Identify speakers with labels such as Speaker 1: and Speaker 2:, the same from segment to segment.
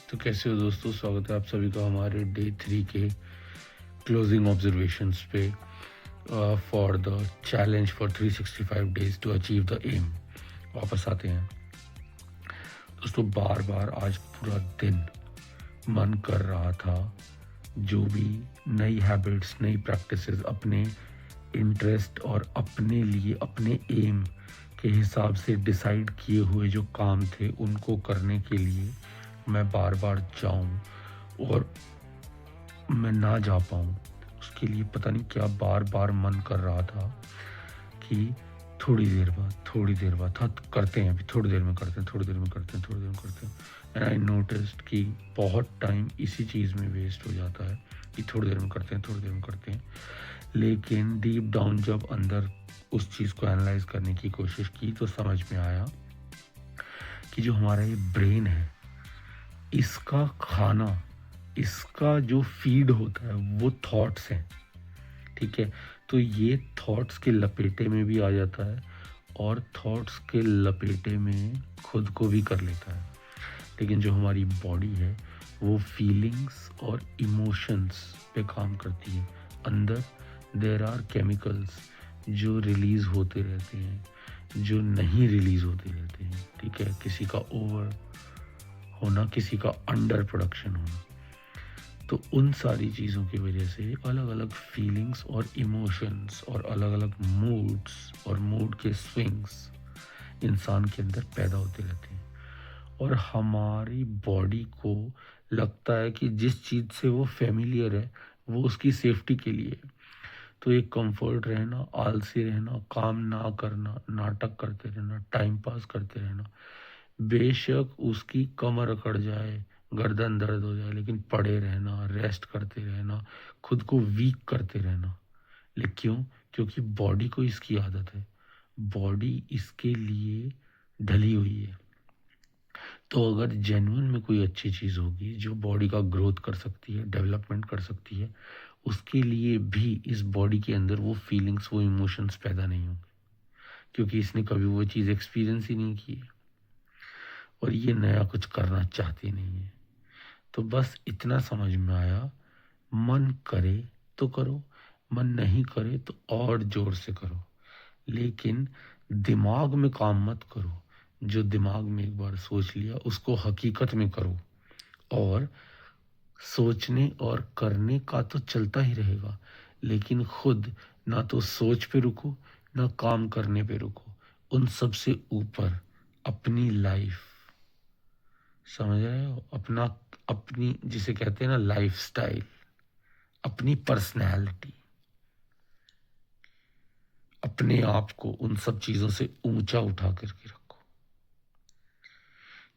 Speaker 1: तो कैसे हो दोस्तों, स्वागत है आप सभी का हमारे डे 3 के क्लोजिंग ऑब्जर्वेशंस पे for the challenge for 365 days to achieve the aim. वापस आते हैं दोस्तों। बार बार आज पूरा दिन मन कर रहा था जो भी नई हैबिट्स, नई प्रैक्टिसेस, अपने इंटरेस्ट और अपने लिए अपने एम के हिसाब से डिसाइड किए हुए जो काम थे उनको करने के लिए मैं बार बार जाऊं और मैं ना जा पाऊं। उसके लिए पता नहीं क्या बार बार मन कर रहा था कि थोड़ी देर बाद था करते हैं, अभी थोड़ी देर में करते हैं, थोड़ी देर में करते हैं, थोड़ी देर में करते हैं। एंड आई नोटिस्ड कि बहुत टाइम इसी चीज़ में वेस्ट हो जाता है कि थोड़ी देर में करते हैं, थोड़ी देर में करते हैं। लेकिन डीप डाउन जब अंदर उस चीज़ को एनालाइज करने की कोशिश की तो समझ में आया कि जो हमारा ये ब्रेन है, इसका खाना, इसका जो फीड होता है वो थॉट्स हैं। ठीक है, तो ये थॉट्स के लपेटे में भी आ जाता है और थॉट्स के लपेटे में खुद को भी कर लेता है। लेकिन जो हमारी बॉडी है वो फीलिंग्स और इमोशंस पे काम करती है। अंदर देयर आर केमिकल्स जो रिलीज होते रहते हैं, जो नहीं रिलीज होते रहते हैं। ठीक है, किसी का ओवर होना, किसी का अंडर प्रोडक्शन होना। तो उन सारी चीज़ों की वजह से अलग अलग फीलिंग्स और इमोशंस और अलग अलग मूड्स और मूड के स्विंग्स इंसान के अंदर पैदा होते रहते हैं। और हमारी बॉडी को लगता है कि जिस चीज़ से वो फेमिलियर है वो उसकी सेफ्टी के लिए है। तो एक कंफर्ट रहना, आलसी रहना, काम ना करना, नाटक करते रहना, टाइम पास करते रहना, बेशक उसकी कमर अकड़ जाए, गर्दन दर्द हो जाए, लेकिन पड़े रहना, रेस्ट करते रहना, खुद को वीक करते रहना। लेकिन क्यों? क्योंकि बॉडी को इसकी आदत है, बॉडी इसके लिए ढली हुई है। तो अगर जेन्युइन में कोई अच्छी चीज़ होगी जो बॉडी का ग्रोथ कर सकती है, डेवलपमेंट कर सकती है, उसके लिए भी इस बॉडी के अंदर वो फीलिंग्स, वो इमोशंस पैदा नहीं होंगे, क्योंकि इसने कभी वो चीज़ एक्सपीरियंस ही नहीं की है और ये नया कुछ करना चाहती नहीं है। तो बस इतना समझ में आया, मन करे तो करो, मन नहीं करे तो और जोर से करो, लेकिन दिमाग में काम मत करो। जो दिमाग में एक बार सोच लिया उसको हकीकत में करो। और सोचने और करने का तो चलता ही रहेगा, लेकिन खुद ना तो सोच पे रुको, ना काम करने पे रुको। उन सब से ऊपर अपनी लाइफ, समझ रहे हो, अपना, अपनी जिसे कहते हैं ना लाइफस्टाइल, अपनी पर्सनैलिटी, अपने आप को उन सब चीज़ों से ऊंचा उठा करके रखो।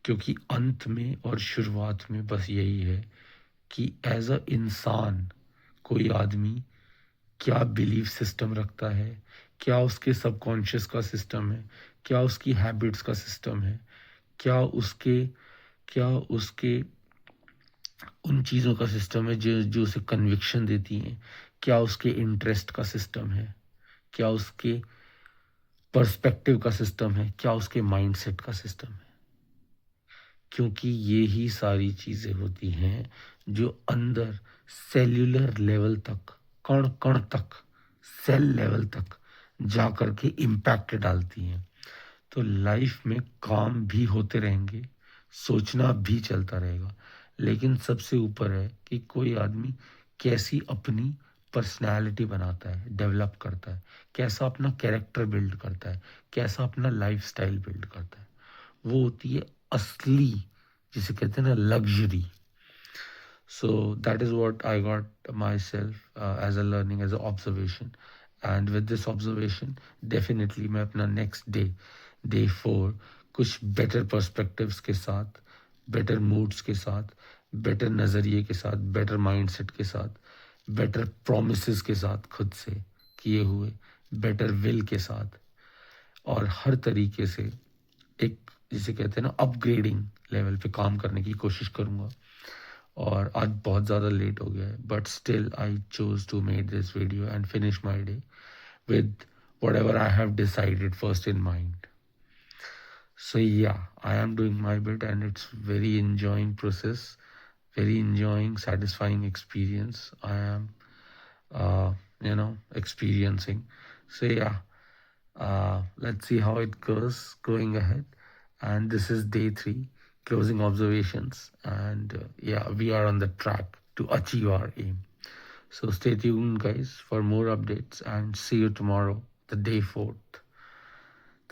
Speaker 1: क्योंकि अंत में और शुरुआत में बस यही है कि एज अ इंसान कोई आदमी क्या बिलीफ सिस्टम रखता है, क्या उसके सबकॉन्शियस का सिस्टम है, क्या उसकी हैबिट्स का सिस्टम है, क्या उसके उन चीज़ों का सिस्टम है जो जो उसे कन्विक्शन देती हैं, क्या उसके इंटरेस्ट का सिस्टम है, क्या उसके पर्सपेक्टिव का सिस्टम है, क्या उसके माइंडसेट का सिस्टम है। क्योंकि ये ही सारी चीज़ें होती हैं जो अंदर सेल्यूलर लेवल तक, कण कण तक, सेल लेवल तक जा कर के इम्पैक्ट डालती हैं। तो लाइफ में काम भी होते रहेंगे, सोचना भी चलता रहेगा, लेकिन सबसे ऊपर है कि कोई आदमी कैसी अपनी पर्सनैलिटी बनाता है, डेवलप करता है, कैसा अपना कैरेक्टर बिल्ड करता है, कैसा अपना लाइफस्टाइल बिल्ड करता है। वो होती है असली, जिसे कहते हैं ना luxury. So that is what I got myself as a learning, as a observation. And with this observation definitely मैं अपना नेक्स्ट डे, डे 4, कुछ बेटर पर्सपेक्टिव्स के साथ, बेटर मूड्स के साथ, बेटर नज़रिए के साथ, बेटर माइंडसेट के साथ, बेटर प्रोमिसेस के साथ, खुद से किए हुए बेटर विल के साथ, और हर तरीके से एक, जिसे कहते हैं ना अपग्रेडिंग लेवल पे काम करने की कोशिश करूँगा। और आज बहुत ज़्यादा लेट हो गया है, but still I chose to make this video and finish my day with whatever I have decided first in mind. So yeah, I am doing my bit, and it's very enjoying process, very enjoying, satisfying experience I am experiencing. So yeah, let's see how it goes going ahead. And this is day 3, closing observations, and yeah, we are on the track to achieve our aim. So stay tuned guys for more updates, and see you tomorrow, the day 4th.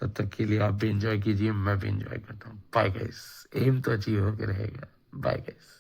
Speaker 1: तब तक के लिए आप भी enjoy कीजिए, मैं भी enjoy करता हूँ. बाय गाइस, एम तो अचीव होकर रहेगा. Bye guys.